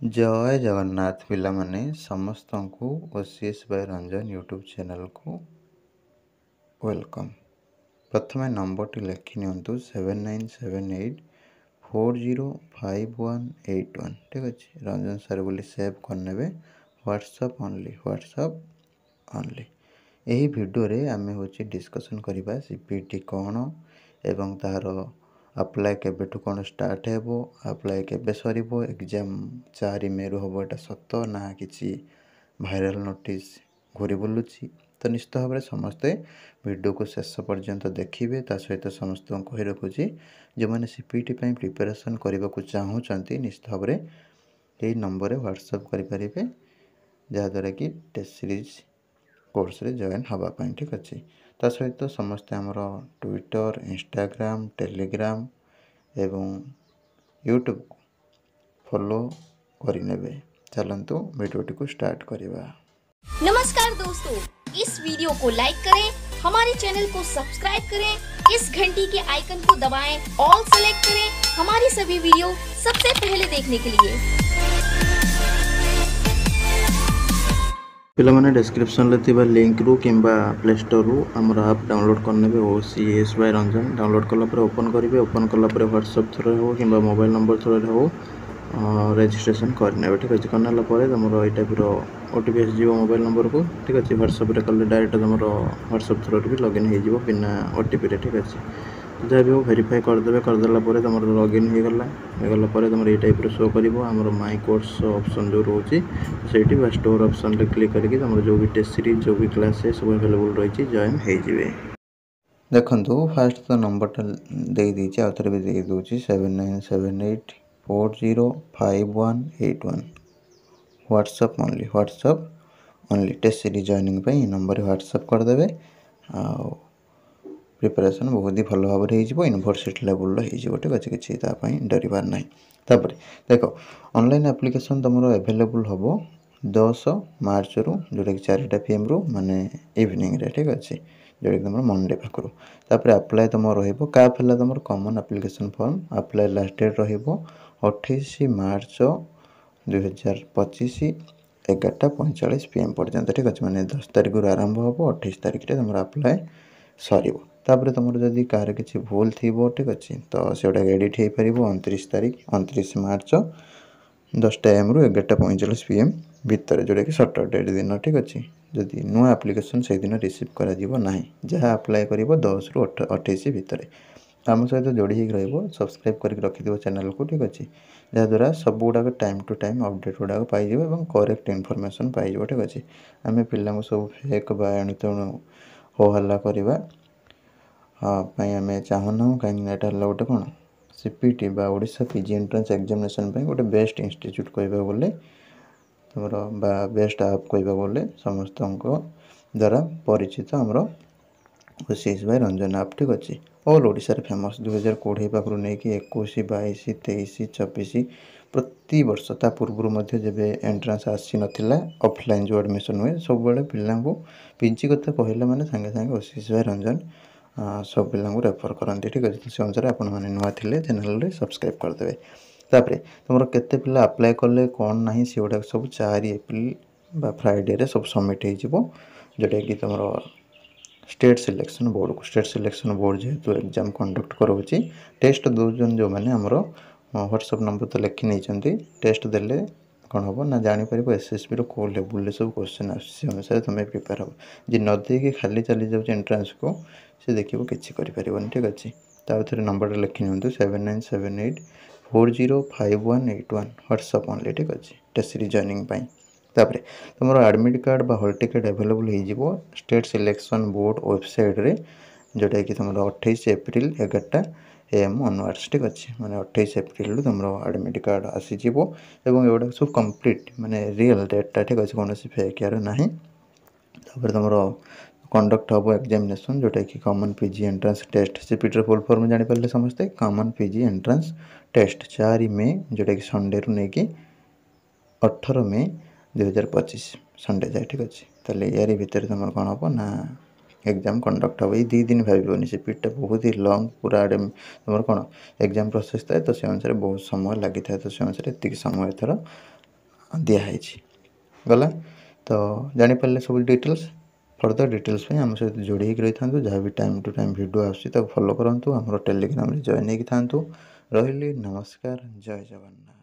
जय जगन्नाथ पिलामाने समस्तंकु OCS by Ranjan YouTube channel को वेलकम। प्रथम नंबर लिखि नियंतु 7978405181 ठीक अच्छे। रंजन सर बोली सेव करने व्हाट्सअप ओनली। यही वीडियो रे आमे होची डिस्कशन करबा सीपीटी कौन एवं तार अप्लाई केबेठु कौन स्टार्ट हेबो, अप्लाई केबे सरीबो, एग्जाम 4 मे रु हबो एटा सत ना किछि भाइराल नोटिस घुरी बुलुछि। तो निश्चित भाव में समस्ते वीडियो को शेष पर्यंत देखिए। ता सहित समस्त कही रखुच्छी जो मैंने सीपीटी प्रिपरेशन करने को चाहूँगी निश्चित भाव में यही नंबर व्हाट्सअप करें जहाँद्वारा कि टेस्ट सीरीज कोर्स रे जॉइन हवापाई ठीक अच्छे। ता सहित समस्ते आमर ट्विटर, इंस्टाग्राम, टेलीग्राम एवं यूट्यूब को फॉलो करने। चलतु वीडियो को स्टार्ट करवा। नमस्कार दोस्तों, इस वीडियो को लाइक करें, हमारे चैनल को सब्सक्राइब करें, इस घंटी के आइकन को दबाएं, ऑल सेलेक्ट करें हमारी सभी वीडियो सबसे पहले देखने के लिए। पिलामाने डिस्क्रिप्शन ले थिबा लिंक रु किंबा प्ले स्टोर रु हमर ऐप डाउनलोड करने ओसीएस बाय रंजन डाउनलोड कला पर ओपन करिवे। ओपन कला पर व्हाट्सएप थ्रू हो किंबा मोबाइल नंबर थ्रू हो रजिस्ट्रेशन करने ठीक अच्छे। करना तुम ये टाइप ओटीपी आसो मोबाइल नंबर को ठीक अच्छे। व्हाट्सएप कले डायरेक्ट तुम व्हाट्सएप थ्रू भी लॉगिन हो बिना ओटीपी ठीक अच्छे। जहाँ भी हो वेरीफाई करदे करदेला तुम लॉगिन होगला तुम ये टाइप शो कर माई कोर्स ऑप्शन जो रोचे से स्टोर ऑप्शन क्लिक करके तुम जो भी टेस्ट सीरीज जो भी क्लास सब अवेलेबल रही जॉइन हो। देखो फास्ट तो नंबर दे दीजिए आउ थे भी दे दूसरी 7978405181 WhatsApp only test series joining पे नंबर व्हाट्सअप करदे। प्रिपरेशन बहुत ही भल भाव में यूनिवर्सिटी लेवल हो ठीक अच्छे। किसी डरबार ना। तापर देख ऑनलाइन एप्लिकेशन तुम अवेलेबल हम 10 मार्च रु जोटा कि 4टा PM रु माने इवनिंग रे ठीक अच्छे जोटा कि तुम मंडे पाखु। तापर अप्लाई तुम रहा तुम common application form apply last date रही 28 मार्च 2025 11:45 PM पर्यंत ठीक अच्छे। मैंने 10 तारीख आरंभ हम 28 तारीख तुम अप्लाई सर। तापर तुम जदि कार किसी भूल थी ठीक अच्छे तो सेटा एडिट हो पार 29 मार्च 10टा AM रु 11:45 PM भितर जोटा कि सटरडे दिन ठीक अच्छे। जदि नुआ एप्लिकेशन से दिन रिसीव करा जहाँ अप्लाई कर 10 रु 28 भितर आम सहित जोड़ी हो सब्सक्राइब कर रखिद चैनल को ठीक अच्छे। जहाँद्वारा सब गुड़ाक टाइम टू टाइम अपडेट गुड़ाक पाई करेक्ट इनफॉरमेशन पाई ठीक अच्छे। आम पिला सब फेक बा एणुतेणु हो हल्ला करवा आम चाहूना कहीं गोटे कौन सीपीटी बा ओडिशा पीजी एंट्रेंस एग्जामिनेशन गोटे बेस्ट इंस्टीट्यूट कहवा बोले तुम बेस्ट ऐप कहवा बोले समस्त द्वारा परिचित आमर ओसीएस बाय रंजन ऐप ठीक अच्छे। ऑल ओडिशा फेमस 2020 पाखु नहीं कि 21, 22, 23, 24 प्रति वर्ष ता पूर्व जब एंट्रांस आसी नाला ऑफलाइन जो एडमिशन हुए सब पिला पीजी कथा कहला माने सांगे सांगे ओसीएस बाय रंजन सब पिला रेफर करती ठीक अच्छे। से अनुसार आपण मैंने नुआ थे चैनल सब्सक्राइब करदे। तापर तुम केते पिला अप्लाई कले कौन ना से गुड़ा सब 4 एप्रिल फ्राइडे सब सबमिट हो जोटा कि तुम स्टेट सिलेक्शन बोर्ड जेहेतु एग्जाम कंडक्ट करोची टेस्ट दौन जो मैंने आमर व्हाट्सअप नंबर तो लिखी नहीं टेस्ट देले कौन हम ना जापर एसएसबी रो लेवल सब क्वेश्चन आनुसार तुम प्रिपेयर हो जी नदी खाली चली जाऊँ एंट्रांस को से देखिए किसी करें ठीक अच्छे। थे नंबर लिखि नि 7978405181 व्हाट्सअप ओनली ठीक अच्छे टेस्ट सीरीज जॉइनिंग तापर तुम एडमिट कार्ड बा हॉल टिकेट अवेलेबल हो स्टेट सिलेक्शन बोर्ड वेबसाइट रे जोटा कि तुम 28 एप्रिल 11टा AM ऑनवर्ड्स ठीक अच्छे। मैंने 28 एप्रिल तुम एडमिट कार्ड आसीज एवं सब कंप्लीट माने रियल डेटा ठीक अच्छे कौन फेक यार ना। तापर तुम कंडक्ट हम एग्जामिनेशन जोटा कि common PG entrance test CPT full form जानीपारे समस्ते common PG entrance test 4 May जोटा कि संडे रु नहीं कि 18 मे 2025 संडे जाए ठीक अच्छे। ताले यार भितर तुम कौन हम ना एग्जाम कंडक्ट हम 2 दिन भाई सीपीटा बहुत ही लंग पूरा तुम कौन एग्जाम प्रोसेस थाए तो से अनुसार बहुत समय लगी था तो से अनुसार एति समय एथर दिखाई गला। तो जानीपारे सब डिटेल्स फर्दर डिटेल्स आम सहित जोड़ी रही था जहाँ भी टाइम टू टाइम वीडियो आसूँ फॉलो करूँ आम टेलीग्राम जॉइन होगी था। रही नमस्कार, जय जगन्नाथ।